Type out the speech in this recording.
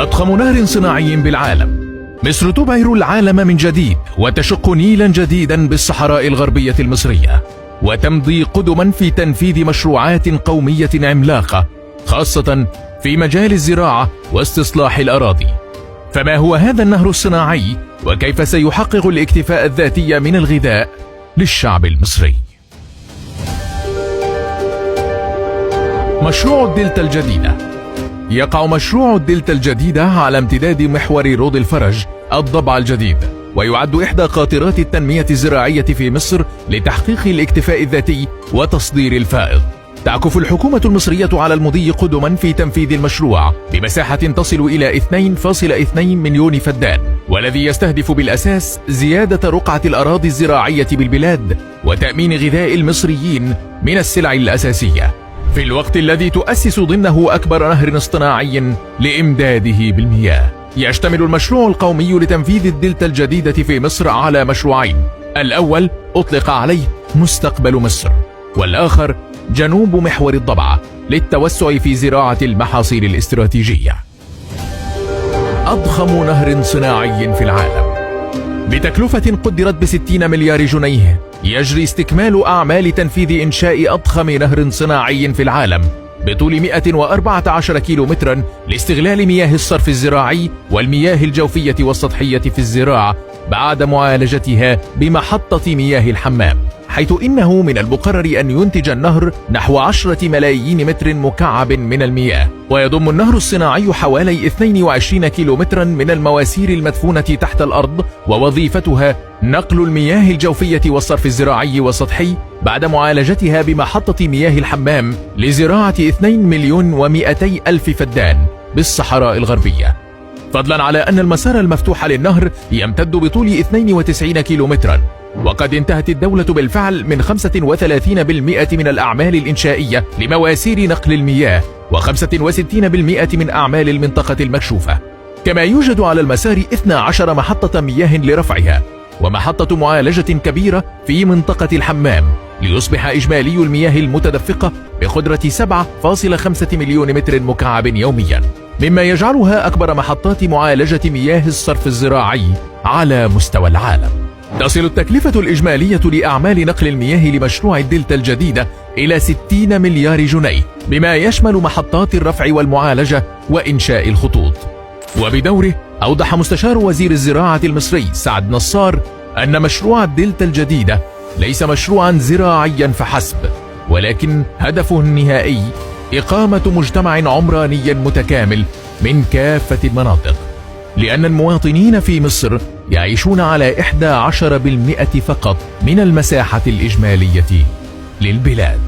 أضخم نهر صناعي بالعالم. مصر تبهر العالم من جديد وتشق نيلا جديدا بالصحراء الغربية المصرية، وتمضي قدما في تنفيذ مشروعات قومية عملاقة خاصة في مجال الزراعة واستصلاح الأراضي. فما هو هذا النهر الصناعي، وكيف سيحقق الاكتفاء الذاتي من الغذاء للشعب المصري؟ مشروع الدلتا الجديدة. يقع مشروع الدلتا الجديدة على امتداد محور رود الفرج الضبع الجديد، ويعد إحدى قاطرات التنمية الزراعية في مصر لتحقيق الاكتفاء الذاتي وتصدير الفائض. تعكف الحكومة المصرية على المضي قدما في تنفيذ المشروع بمساحة تصل إلى 2.2 مليون فدان، والذي يستهدف بالأساس زيادة رقعة الأراضي الزراعية بالبلاد وتأمين غذاء المصريين من السلع الأساسية، في الوقت الذي تؤسس ضمنه أكبر نهر اصطناعي لإمداده بالمياه. يشتمل المشروع القومي لتنفيذ الدلتا الجديدة في مصر على مشروعين، الأول أطلق عليه مستقبل مصر، والآخر جنوب محور الضبعة للتوسع في زراعة المحاصيل الاستراتيجية. أضخم نهر صناعي في العالم. بتكلفة قدرت ب60 مليار جنيه، يجري استكمال أعمال تنفيذ إنشاء أضخم نهر صناعي في العالم بطول 114 كيلومترا لاستغلال مياه الصرف الزراعي والمياه الجوفية والسطحية في الزراعة بعد معالجتها بمحطة مياه الحمام، حيث إنه من المقرر أن ينتج النهر نحو 10 ملايين متر مكعب من المياه. ويضم النهر الصناعي حوالي 22 كيلومترا من المواسير المدفونة تحت الأرض، ووظيفتها نقل المياه الجوفية والصرف الزراعي والسطحي بعد معالجتها بمحطة مياه الحمام لزراعة 2,200,000 فدان بالصحراء الغربية، فضلا على أن المسار المفتوح للنهر يمتد بطول 92 كيلومترا. وقد انتهت الدولة بالفعل من 35% من الأعمال الإنشائية لمواسير نقل المياه، و65% من أعمال المنطقة المكشوفة. كما يوجد على المسار 12 محطة مياه لرفعها، ومحطة معالجة كبيرة في منطقة الحمام، ليصبح إجمالي المياه المتدفقة بقدرة 7.5 مليون متر مكعب يوميا، مما يجعلها أكبر محطات معالجة مياه الصرف الزراعي على مستوى العالم. تصل التكلفة الإجمالية لأعمال نقل المياه لمشروع الدلتا الجديدة إلى 60 مليار جنيه، بما يشمل محطات الرفع والمعالجة وإنشاء الخطوط. وبدوره أوضح مستشار وزير الزراعة المصري سعد نصار أن مشروع الدلتا الجديدة ليس مشروعا زراعيا فحسب، ولكن هدفه النهائي إقامة مجتمع عمراني متكامل من كافة المناطق، لأن المواطنين في مصر يعيشون على 11% فقط من المساحة الإجمالية للبلاد.